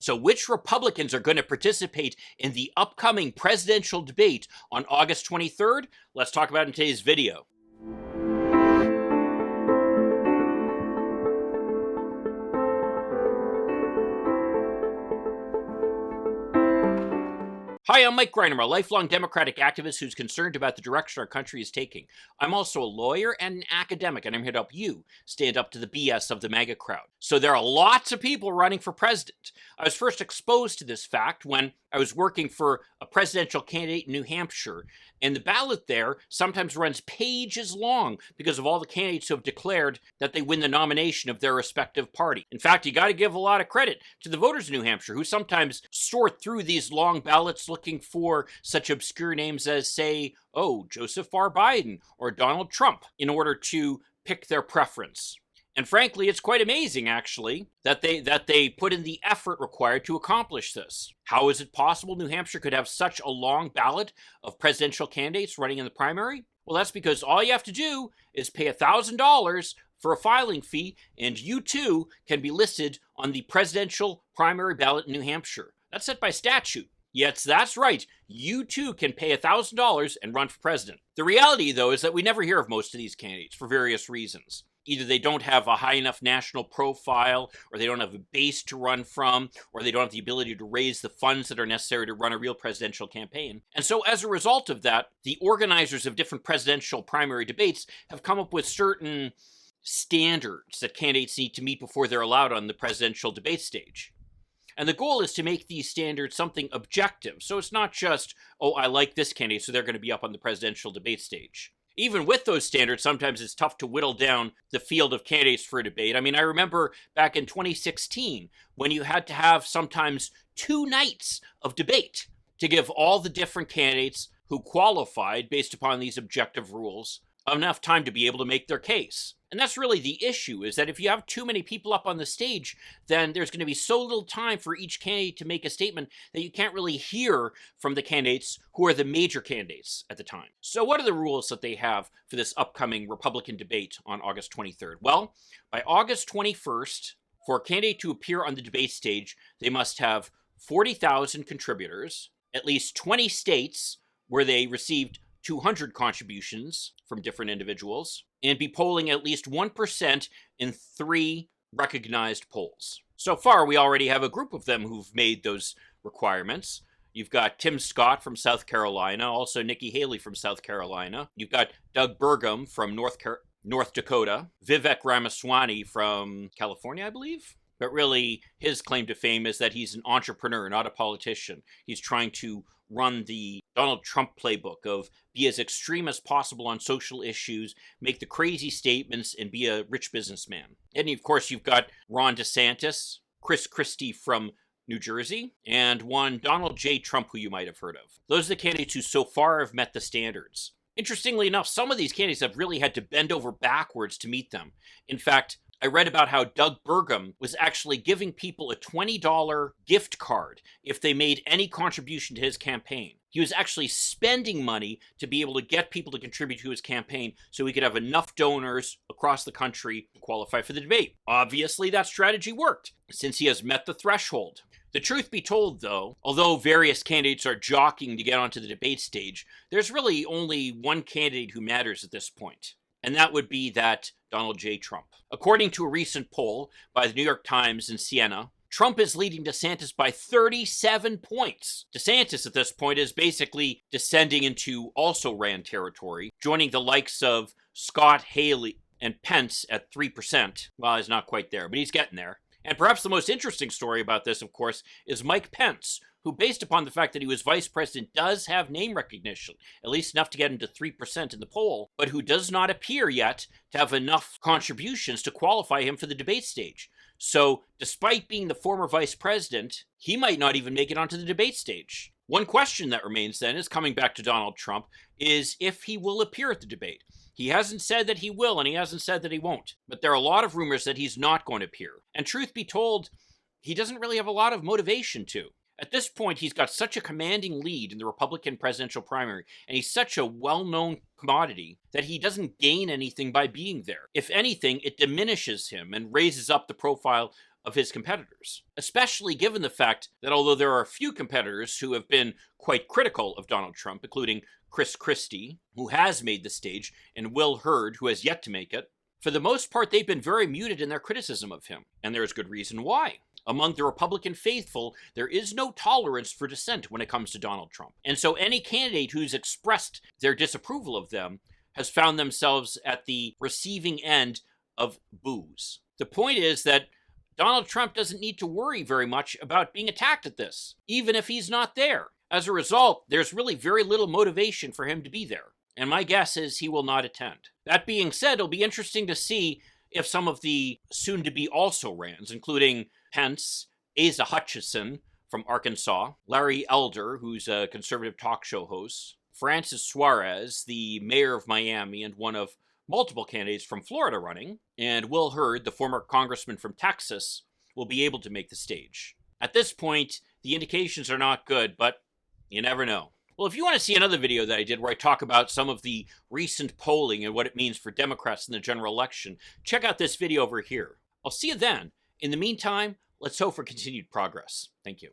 So which Republicans are going to participate in the upcoming presidential debate on August 23rd? Let's talk about it in today's video. Hi, I'm Mike Greiner, a lifelong Democratic activist who's concerned about the direction our country is taking. I'm also a lawyer and an academic, and I'm here to help you stand up to the BS of the MAGA crowd. So there are lots of people running for president. I was first exposed to this fact when I was working for a presidential candidate in New Hampshire, and the ballot there sometimes runs pages long because of all the candidates who have declared that they win the nomination of their respective party. In fact, you got to give a lot of credit to the voters in New Hampshire who sometimes sort through these long ballots looking for such obscure names as, say, Joseph Biden or Donald Trump in order to pick their preference. And frankly, it's quite amazing, actually, that they put in the effort required to accomplish this. How is it possible New Hampshire could have such a long ballot of presidential candidates running in the primary? Well, that's because all you have to do is pay $1,000 for a filing fee, and you too can be listed on the presidential primary ballot in New Hampshire. That's set by statute. Yes, that's right. You too can pay $1,000 and run for president. The reality, though, is that we never hear of most of these candidates for various reasons. Either they don't have a high enough national profile, or they don't have a base to run from, or they don't have the ability to raise the funds that are necessary to run a real presidential campaign. And so as a result of that, the organizers of different presidential primary debates have come up with certain standards that candidates need to meet before they're allowed on the presidential debate stage. And the goal is to make these standards something objective. So it's not just, I like this candidate, so they're going to be up on the presidential debate stage. Even with those standards, sometimes it's tough to whittle down the field of candidates for a debate. I mean, I remember back in 2016 when you had to have sometimes 2 nights of debate to give all the different candidates who qualified based upon these objective rules enough time to be able to make their case. And that's really the issue, is that if you have too many people up on the stage, then there's going to be so little time for each candidate to make a statement that you can't really hear from the candidates who are the major candidates at the time. So what are the rules that they have for this upcoming Republican debate on August 23rd? Well, by August 21st, for a candidate to appear on the debate stage, they must have 40,000 contributors, at least 20 states where they received 200 contributions from different individuals, and be polling at least 1% in 3 recognized polls. So far, we already have a group of them who've made those requirements. You've got Tim Scott from South Carolina, also Nikki Haley from South Carolina. You've got Doug Burgum from North Dakota, Vivek Ramaswamy from California, I believe. But really, his claim to fame is that he's an entrepreneur, not a politician. He's trying to run the Donald Trump playbook of be as extreme as possible on social issues, make the crazy statements, and be a rich businessman. And of course, you've got Ron DeSantis, Chris Christie from New Jersey, and one Donald J. Trump, who you might have heard of. Those are the candidates who so far have met the standards. Interestingly enough, some of these candidates have really had to bend over backwards to meet them. In fact, I read about how Doug Burgum was actually giving people a $20 gift card if they made any contribution to his campaign. He was actually spending money to be able to get people to contribute to his campaign so he could have enough donors across the country to qualify for the debate. Obviously, that strategy worked, since he has met the threshold. The truth be told, though, although various candidates are jockeying to get onto the debate stage, there's really only one candidate who matters at this point, and that would be that Donald J. Trump. According to a recent poll by the New York Times in Siena, Trump is leading DeSantis by 37 points. DeSantis at this point is basically descending into also-ran territory, joining the likes of Scott, Haley, and Pence at 3%. Well, he's not quite there, but he's getting there. And perhaps the most interesting story about this, of course, is Mike Pence, who, based upon the fact that he was vice president, does have name recognition, at least enough to get him to 3% in the poll, but who does not appear yet to have enough contributions to qualify him for the debate stage. So, despite being the former vice president, he might not even make it onto the debate stage. One question that remains then is, coming back to Donald Trump, is if he will appear at the debate. He hasn't said that he will, and he hasn't said that he won't. But there are a lot of rumors that he's not going to appear. And truth be told, he doesn't really have a lot of motivation to. At this point, he's got such a commanding lead in the Republican presidential primary, and he's such a well-known commodity that he doesn't gain anything by being there. If anything, it diminishes him and raises up the profile of his competitors, especially given the fact that although there are a few competitors who have been quite critical of Donald Trump, including Chris Christie, who has made the stage, and Will Hurd, who has yet to make it, for the most part, they've been very muted in their criticism of him, and there is good reason why. Among the Republican faithful, there is no tolerance for dissent when it comes to Donald Trump. And so any candidate who's expressed their disapproval of them has found themselves at the receiving end of boos. The point is that Donald Trump doesn't need to worry very much about being attacked at this, even if he's not there. As a result, there's really very little motivation for him to be there. And my guess is he will not attend. That being said, it'll be interesting to see if some of the soon-to-be also-rans, including Pence, Asa Hutchinson from Arkansas, Larry Elder, who's a conservative talk show host, Francis Suarez, the mayor of Miami and one of multiple candidates from Florida running, and Will Hurd, the former congressman from Texas, will be able to make the stage. At this point, the indications are not good, but you never know. Well, if you want to see another video that I did where I talk about some of the recent polling and what it means for Democrats in the general election, check out this video over here. I'll see you then. In the meantime, let's hope for continued progress. Thank you.